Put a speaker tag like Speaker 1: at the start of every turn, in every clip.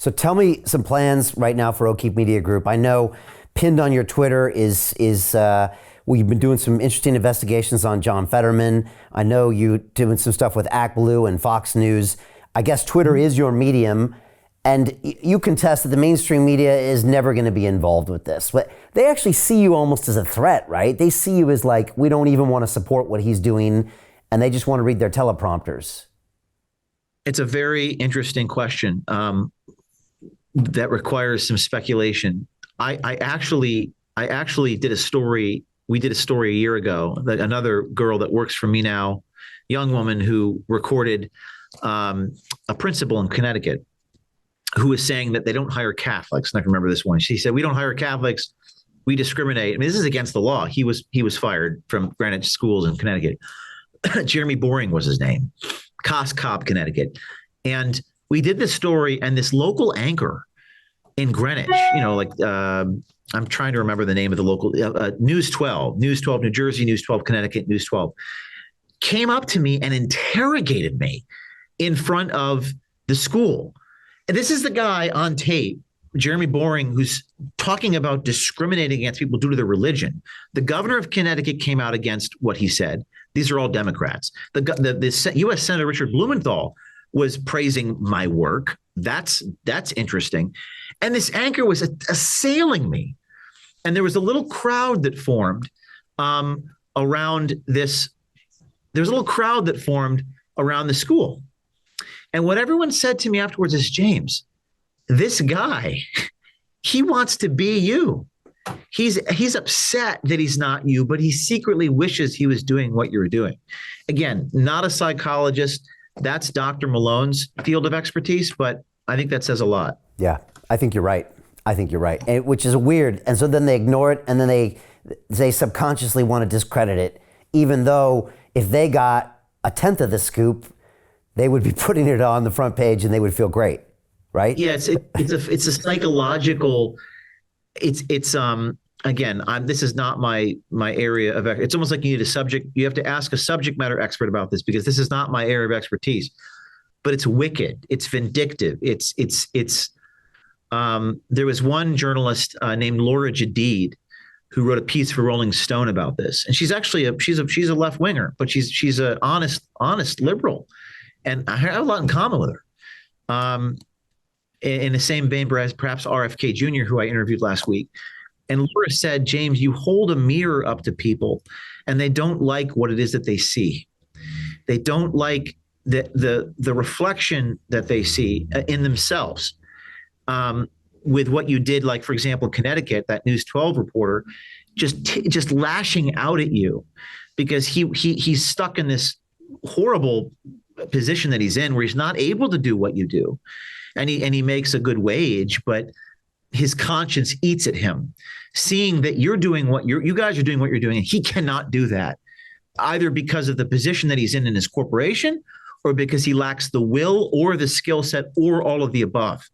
Speaker 1: So tell me some plans right now for O'Keefe Media Group. I know pinned on your Twitter is you've been doing some interesting investigations on John Fetterman. I know you doing some stuff with ActBlue and Fox News. I guess Twitter is your medium, and you contest that the mainstream media is never going to be involved with this. But they actually see you almost as a threat, right? They see you as like, we don't even want to support what he's doing, and they just want to read their teleprompters.
Speaker 2: It's a very interesting question that requires some speculation. I actually did a story. We did a story a year ago that another girl that works for me now, young woman who recorded a principal in Connecticut who was saying that they don't hire Catholics. And I can remember this one. She said, "We don't hire Catholics. We discriminate." I mean, this is against the law. He was fired from Greenwich schools in Connecticut. Jeremy Boring was his name, Cobb, Connecticut. And we did this story, and this local anchor in Greenwich, I'm trying to remember the name of the local News 12, New Jersey, News 12, Connecticut, News 12, came up to me and interrogated me in front of the school. And this is the guy on tape, Jeremy Boring, who's talking about discriminating against people due to their religion. The governor of Connecticut came out against what he said. These are all Democrats. The U.S. Senator Richard Blumenthal was praising my work. That's interesting. And this anchor was assailing me. And there was a little crowd that formed around this. There's a little crowd that formed around the school. And what everyone said to me afterwards is, "James, this guy, he wants to be you. He's upset that he's not you, but he secretly wishes he was doing what you're doing." Again, not a psychologist. That's Dr. Malone's field of expertise, but I think that says a lot.
Speaker 1: Yeah, I think you're right. And, which is weird. And so then they ignore it, and then they subconsciously want to discredit it, even though if they got a tenth of the scoop, they would be putting it on the front page and they would feel great, right?
Speaker 2: Yeah, it's a psychological. Again, this is not my area of. It's almost like you have to ask a subject matter expert about this, because this is not my area of expertise. But it's wicked. It's vindictive. There was one journalist named Laura Jadid who wrote a piece for Rolling Stone about this, and she's actually she's a left winger, but she's an honest liberal, and I have a lot in common with her. In the same vein as perhaps RFK Jr., who I interviewed last week. And Laura said, "James, you hold a mirror up to people and they don't like what it is that they see. They don't like the reflection that they see in themselves." With what you did, like, for example, Connecticut, that News 12 reporter just lashing out at you because he's stuck in this horrible position that he's in where he's not able to do what you do. And he makes a good wage, but his conscience eats at him, seeing that you guys are doing what you're doing, and he cannot do that, either because of the position that he's in his corporation, or because he lacks the will or the skill set, or all of the above.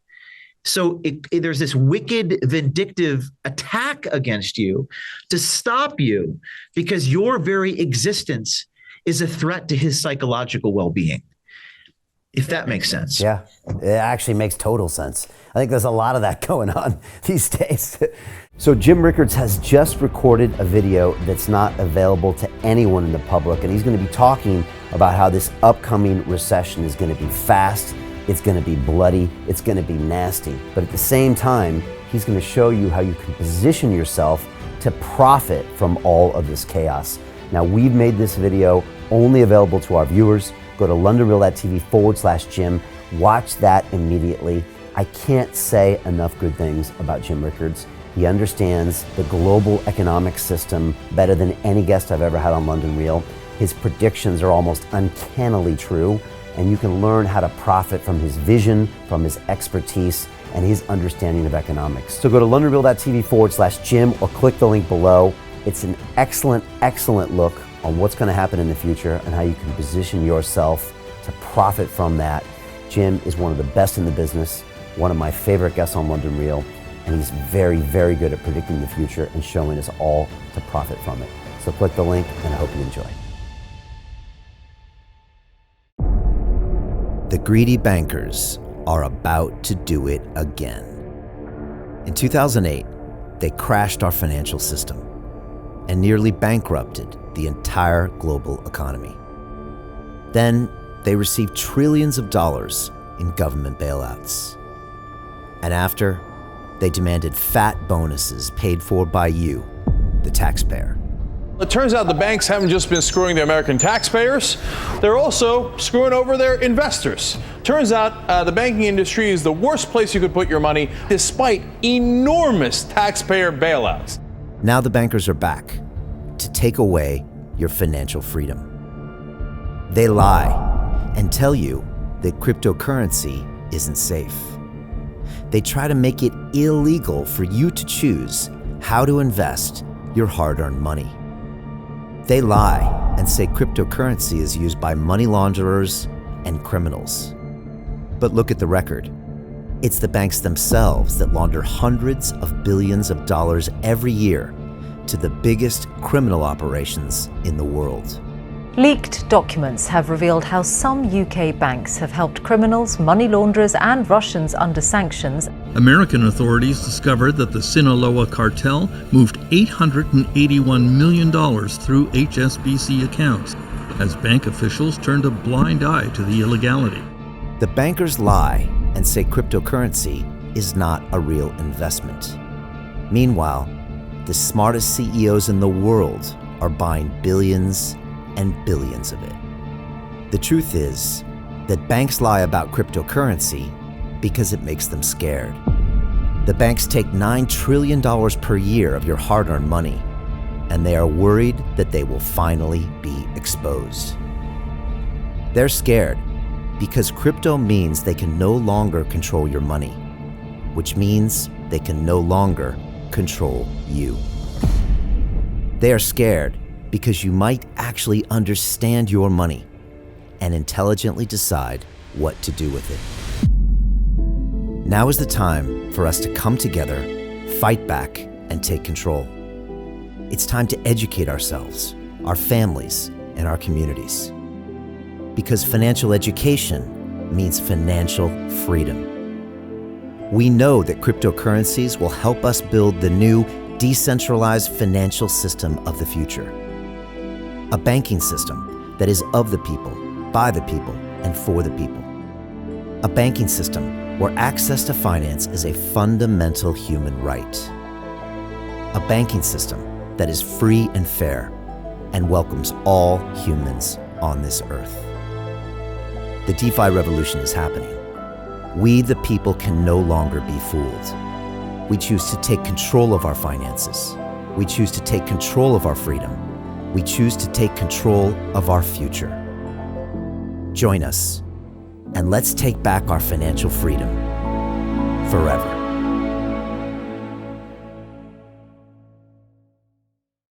Speaker 2: So there's this wicked, vindictive attack against you to stop you, because your very existence is a threat to his psychological well-being. If that makes sense.
Speaker 1: Yeah, it actually makes total sense. I think there's a lot of that going on these days. So Jim Rickards has just recorded a video that's not available to anyone in the public, and he's going to be talking about how this upcoming recession is going to be fast, it's going to be bloody, it's going to be nasty. But at the same time, he's going to show you how you can position yourself to profit from all of this chaos. Now, we've made this video only available to our viewers. Go to londonreal.tv/Jim. Watch that immediately. I can't say enough good things about Jim Rickards. He understands the global economic system better than any guest I've ever had on London Real. His predictions are almost uncannily true, and you can learn how to profit from his vision, from his expertise, and his understanding of economics. So go to londonreal.tv/Jim or click the link below. It's an excellent, excellent look on what's going to happen in the future and how you can position yourself to profit from that. Jim is one of the best in the business, one of my favorite guests on London Real, and he's very, very good at predicting the future and showing us all to profit from it. So click the link, and I hope you enjoy.
Speaker 3: The greedy bankers,
Speaker 1: are about to do it again. In 2008, they crashed our financial system and nearly bankrupted the entire global economy. Then they received trillions of dollars in government bailouts. And after, they demanded fat bonuses paid for by you, the taxpayer.
Speaker 3: It turns out the banks haven't just been screwing the American taxpayers, they're also screwing over their investors. Turns out the banking industry is the worst place you could put your money, despite enormous taxpayer bailouts.
Speaker 1: Now the bankers are back to take away your financial freedom. They lie and tell you that cryptocurrency isn't safe. They try to make it illegal for you to choose how to invest your hard-earned money. They lie and say cryptocurrency is used by money launderers and criminals. But look at the record. It's the banks themselves that launder hundreds of billions of dollars every year to the biggest criminal operations in the world.
Speaker 4: Leaked documents have revealed how some UK banks have helped criminals, money launderers and Russians under sanctions.
Speaker 5: American authorities discovered that the Sinaloa cartel moved $881 million through HSBC accounts as bank officials turned a blind eye to the illegality.
Speaker 1: The bankers lie and say cryptocurrency is not a real investment. Meanwhile, the smartest CEOs in the world are buying billions and billions of it. The truth is that banks lie about cryptocurrency because it makes them scared. The banks take $9 trillion per year of your hard-earned money, and they are worried that they will finally be exposed. They're scared because crypto means they can no longer control your money, which means they can no longer control you. They are scared because you might actually understand your money and intelligently decide what to do with it. Now is the time for us to come together, fight back, and take control. It's time to educate ourselves, our families, and our communities. Because financial education means financial freedom. We know that cryptocurrencies will help us build the new decentralized financial system of the future. A banking system that is of the people, by the people, and for the people. A banking system where access to finance is a fundamental human right. A banking system that is free and fair and welcomes all humans on this earth. The DeFi revolution is happening. We, the people, can no longer be fooled. We choose to take control of our finances. We choose to take control of our freedom. We choose to take control of our future. Join us, and let's take back our financial freedom